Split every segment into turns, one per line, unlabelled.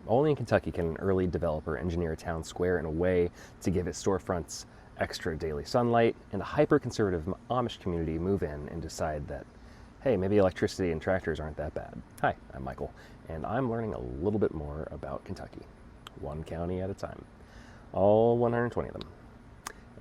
Only in Kentucky can an early developer engineer a town square in a way to give its storefronts extra daily sunlight, and a hyper-conservative Amish community move in and decide that, hey, maybe electricity and tractors aren't that bad. Hi, I'm Michael, and I'm learning a little bit more about Kentucky, one county at a time, all 120 of them.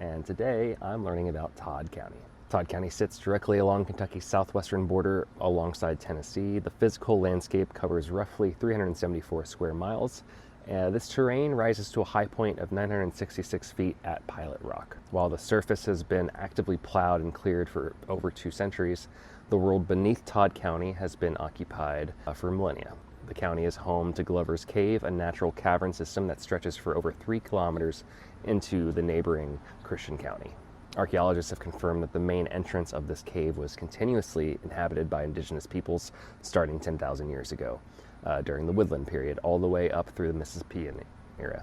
And today I'm learning about Todd County. Todd County sits directly along Kentucky's southwestern border alongside Tennessee. The physical landscape covers roughly 374 square miles. This terrain rises to a high point of 966 feet at Pilot Rock. While the surface has been actively plowed and cleared for over 2 centuries, the world beneath Todd County has been occupied for millennia. The county is home to Glover's Cave, a natural cavern system that stretches for over 3 kilometers into the neighboring Christian County. Archaeologists have confirmed that the main entrance of this cave was continuously inhabited by indigenous peoples starting 10,000 years ago, during the Woodland period, all the way up through the Mississippian era.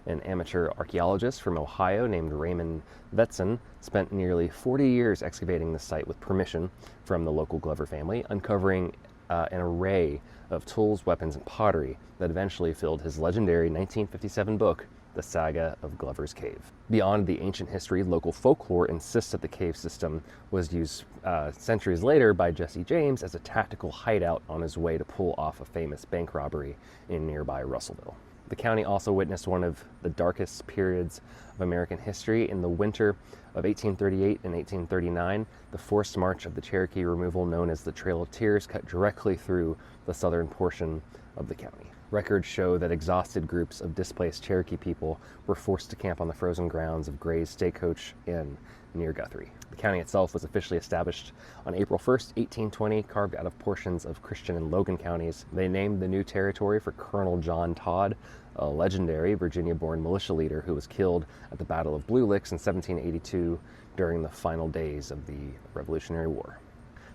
An amateur archaeologist from Ohio named Raymond Vetson spent nearly 40 years excavating the site with permission from the local Glover family, uncovering an array of tools, weapons, and pottery that eventually filled his legendary 1957 book, The Saga of Glover's Cave. Beyond the ancient history, local folklore insists that the cave system was used centuries later by Jesse James as a tactical hideout on his way to pull off a famous bank robbery in nearby Russellville. The county also witnessed one of the darkest periods of American history. In the winter of 1838 and 1839, the forced march of the Cherokee removal, known as the Trail of Tears, cut directly through the southern portion of the county. Records show that exhausted groups of displaced Cherokee people were forced to camp on the frozen grounds of Gray's Stagecoach Inn near Guthrie. The county itself was officially established on April 1st, 1820, carved out of portions of Christian and Logan counties. They named the new territory for Colonel John Todd, a legendary Virginia-born militia leader who was killed at the Battle of Blue Licks in 1782 during the final days of the Revolutionary War.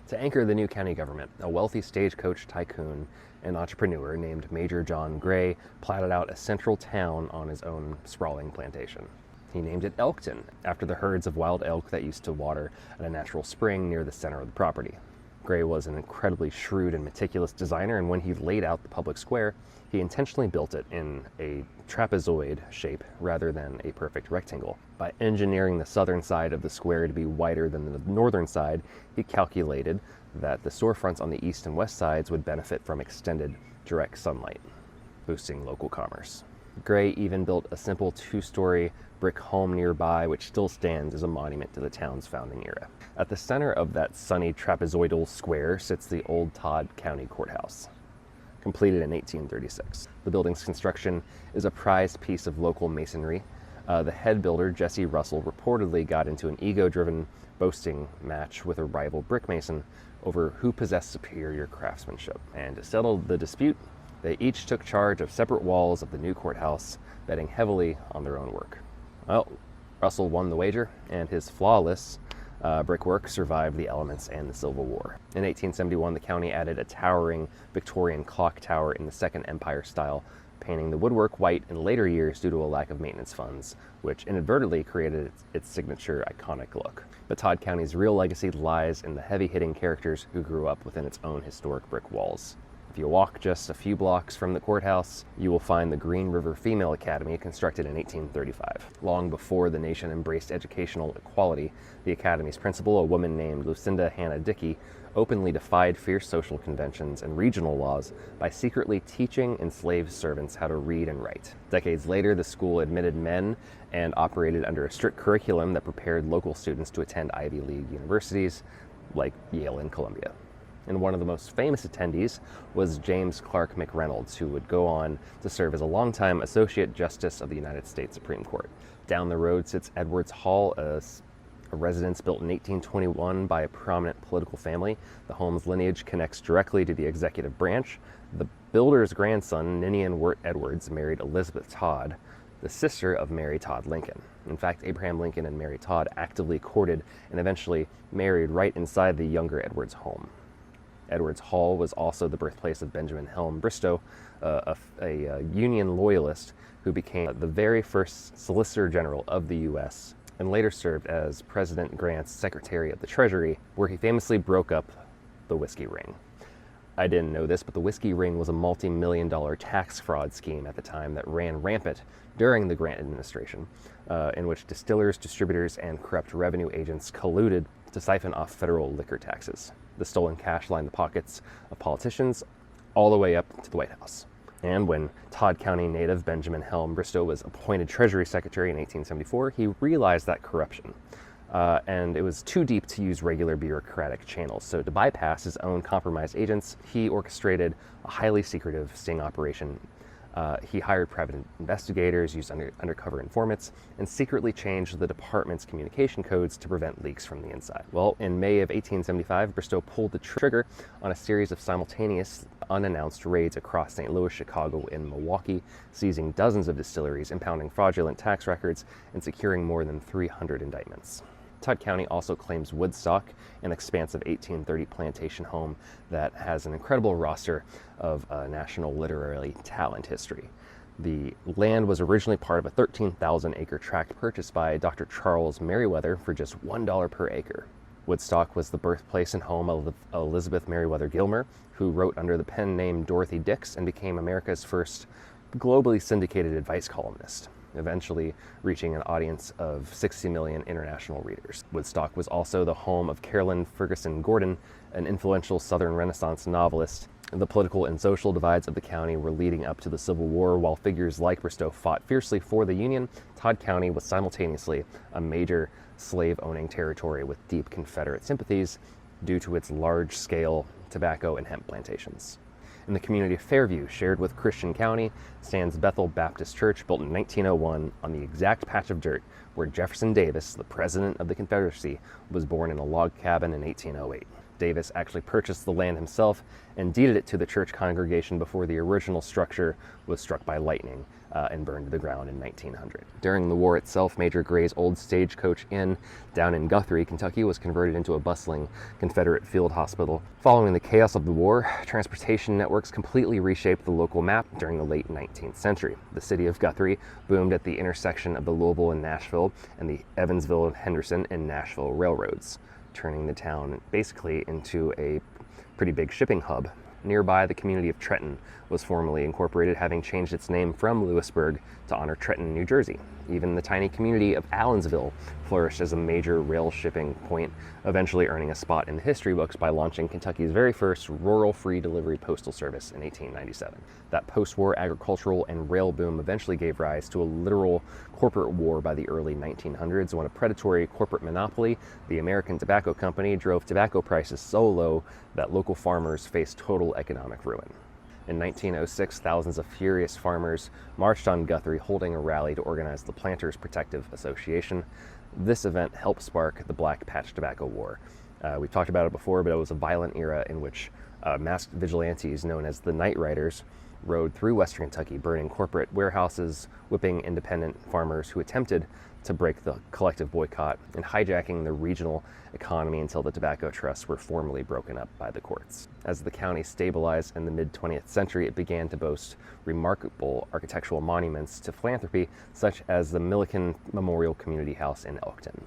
To anchor the new county government, a wealthy stagecoach tycoon and entrepreneur named Major John Gray platted out a central town on his own sprawling plantation. He named it Elkton, after the herds of wild elk that used to water at a natural spring near the center of the property. Gray was an incredibly shrewd and meticulous designer, and when he laid out the public square, he intentionally built it in a trapezoid shape rather than a perfect rectangle. By engineering the southern side of the square to be wider than the northern side, he calculated that the storefronts on the east and west sides would benefit from extended direct sunlight, boosting local commerce. Gray even built a simple 2-story brick home nearby, which still stands as a monument to the town's founding era. At the center of that sunny trapezoidal square sits the old Todd County Courthouse, completed in 1836. The building's construction is a prized piece of local masonry. The head builder, Jesse Russell, reportedly got into an ego-driven boasting match with a rival brick mason over who possessed superior craftsmanship. And to settle the dispute, they each took charge of separate walls of the new courthouse, betting heavily on their own work. Well, Russell won the wager, and his flawless brickwork survived the elements and the Civil War. In 1871, the county added a towering Victorian clock tower in the Second Empire style, painting the woodwork white in later years due to a lack of maintenance funds, which inadvertently created its signature iconic look. But Todd County's real legacy lies in the heavy-hitting characters who grew up within its own historic brick walls. If you walk just a few blocks from the courthouse, you will find the Green River Female Academy, constructed in 1835. Long before the nation embraced educational equality, the academy's principal, a woman named Lucinda Hannah Dickey, openly defied fierce social conventions and regional laws by secretly teaching enslaved servants how to read and write. Decades later, the school admitted men and operated under a strict curriculum that prepared local students to attend Ivy League universities like Yale and Columbia. And one of the most famous attendees was James Clark McReynolds, who would go on to serve as a longtime Associate Justice of the United States Supreme Court. Down the road sits Edwards Hall, a residence built in 1821 by a prominent political family. The home's lineage connects directly to the executive branch. The builder's grandson, Ninian Wirt Edwards, married Elizabeth Todd, the sister of Mary Todd Lincoln. In fact, Abraham Lincoln and Mary Todd actively courted and eventually married right inside the younger Edwards' home. Edwards Hall was also the birthplace of Benjamin Helm Bristow, a Union loyalist who became the very first Solicitor General of the U.S. and later served as President Grant's Secretary of the Treasury, where he famously broke up the whiskey ring. I didn't know this, but the whiskey ring was a multi-million-dollar tax fraud scheme at the time that ran rampant during the Grant administration, in which distillers, distributors, and corrupt revenue agents colluded to siphon off federal liquor taxes. The stolen cash lined the pockets of politicians all the way up to the White House. And when Todd County native Benjamin Helm Bristow was appointed Treasury Secretary in 1874, he realized that corruption. And it was too deep to use regular bureaucratic channels. So to bypass his own compromised agents, he orchestrated a highly secretive sting operation. He hired private investigators, used undercover informants, and secretly changed the department's communication codes to prevent leaks from the inside. Well, in May of 1875, Bristow pulled the trigger on a series of simultaneous, unannounced raids across St. Louis, Chicago, and Milwaukee, seizing dozens of distilleries, impounding fraudulent tax records, and securing more than 300 indictments. Todd County also claims Woodstock, an expansive 1830 plantation home that has an incredible roster of national literary talent history. The land was originally part of a 13,000-acre tract purchased by Dr. Charles Merriweather for just $1 per acre. Woodstock was the birthplace and home of Elizabeth Meriwether Gilmer, who wrote under the pen name Dorothy Dix and became America's first globally syndicated advice columnist, eventually reaching an audience of 60 million international readers. Woodstock was also the home of Carolyn Ferguson Gordon, an influential Southern Renaissance novelist. The political and social divides of the county were leading up to the Civil War. While figures like Bristow fought fiercely for the Union, Todd County was simultaneously a major slave-owning territory with deep Confederate sympathies due to its large-scale tobacco and hemp plantations. In the community of Fairview, shared with Christian County, stands Bethel Baptist Church, built in 1901 on the exact patch of dirt where Jefferson Davis, the president of the Confederacy, was born in a log cabin in 1808. Davis actually purchased the land himself and deeded it to the church congregation before the original structure was struck by lightning and burned to the ground in 1900. During the war itself, Major Gray's old Stagecoach Inn down in Guthrie, Kentucky, was converted into a bustling Confederate field hospital. Following the chaos of the war, transportation networks completely reshaped the local map during the late 19th century. The city of Guthrie boomed at the intersection of the Louisville and Nashville and the Evansville, Henderson, and Nashville railroads, turning the town basically into a pretty big shipping hub. Nearby, the community of Trenton was formally incorporated, having changed its name from Lewisburg to honor Trenton, New Jersey. Even the tiny community of Allensville flourished as a major rail shipping point, eventually earning a spot in the history books by launching Kentucky's very first rural free delivery postal service in 1897. That post-war agricultural and rail boom eventually gave rise to a literal corporate war by the early 1900s, when a predatory corporate monopoly, the American Tobacco Company, drove tobacco prices so low that local farmers faced total economic ruin. In 1906, thousands of furious farmers marched on Guthrie, holding a rally to organize the Planters Protective Association. This event helped spark the Black Patch Tobacco War. We've talked about it before, but it was a violent era in which masked vigilantes known as the Night Riders rode through western Kentucky, burning corporate warehouses, whipping independent farmers who attempted to break the collective boycott, and hijacking the regional economy until the tobacco trusts were formally broken up by the courts. As the county stabilized in the mid-20th century, it began to boast remarkable architectural monuments to philanthropy, such as the Milliken Memorial Community House in Elkton.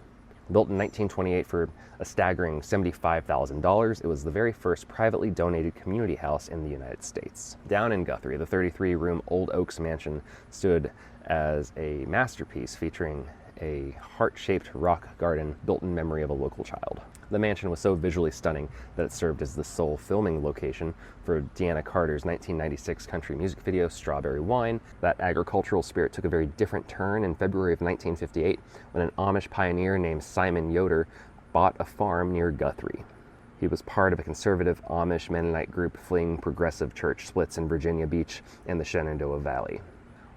Built in 1928 for a staggering $75,000, it was the very first privately donated community house in the United States. Down in Guthrie, the 33-room Old Oaks Mansion stood as a masterpiece featuring a heart-shaped rock garden built in memory of a local child. The mansion was so visually stunning that it served as the sole filming location for Deanna Carter's 1996 country music video, Strawberry Wine. That agricultural spirit took a very different turn in February of 1958 when an Amish pioneer named Simon Yoder bought a farm near Guthrie. He was part of a conservative Amish Mennonite group fleeing progressive church splits in Virginia Beach and the Shenandoah Valley.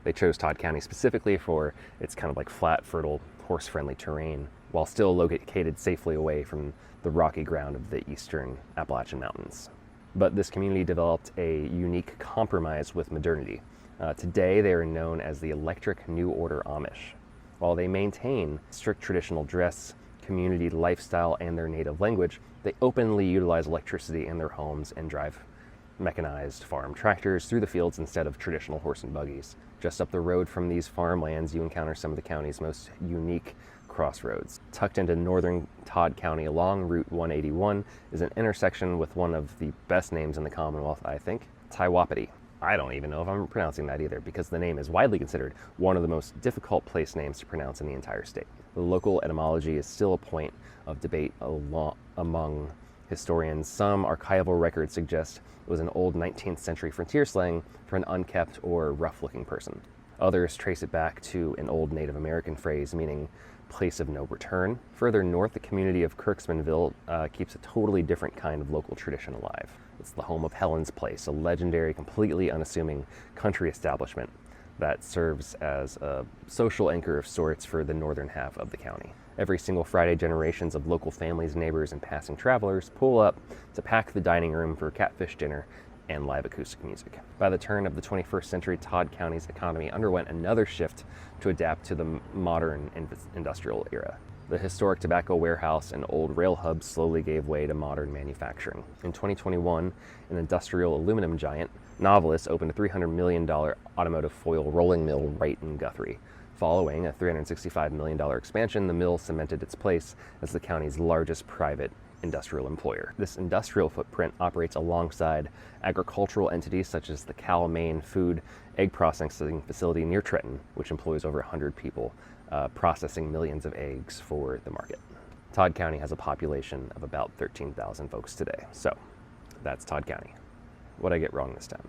They chose Todd County specifically for its kind of like flat, fertile, horse-friendly terrain, while still located safely away from the rocky ground of the eastern Appalachian Mountains. But this community developed a unique compromise with modernity. Today, they are known as the Electric New Order Amish. While they maintain strict traditional dress, community lifestyle, and their native language, they openly utilize electricity in their homes and drive mechanized farm tractors through the fields instead of traditional horse and buggies. Just up the road from these farmlands, you encounter some of the county's most unique crossroads. Tucked into northern Todd County along Route 181 is an intersection with one of the best names in the Commonwealth, I think, Taiwapiti. I don't even know if I'm pronouncing that either, because the name is widely considered one of the most difficult place names to pronounce in the entire state. The local etymology is still a point of debate among historians. Some archival records suggest it was an old 19th century frontier slang for an unkempt or rough-looking person. Others trace it back to an old Native American phrase meaning place of no return. Further north, the community of Kirksmanville keeps a totally different kind of local tradition alive. It's the home of Helen's Place, a legendary, completely unassuming country establishment that serves as a social anchor of sorts for the northern half of the county. Every single Friday, generations of local families, neighbors, and passing travelers pull up to pack the dining room for catfish dinner and live acoustic music. By the turn of the 21st century, Todd County's economy underwent another shift to adapt to the modern industrial era. The historic tobacco warehouse and old rail hubs slowly gave way to modern manufacturing. In 2021, an industrial aluminum giant, Novelis, opened a $300 million automotive foil rolling mill right in Guthrie. Following a $365 million expansion, the mill cemented its place as the county's largest private industrial employer. This industrial footprint operates alongside agricultural entities such as the Cal-Maine Food Egg Processing Facility near Trenton, which employs over 100 people, processing millions of eggs for the market. Todd County has a population of about 13,000 folks today. So that's Todd County. What'd I get wrong this time?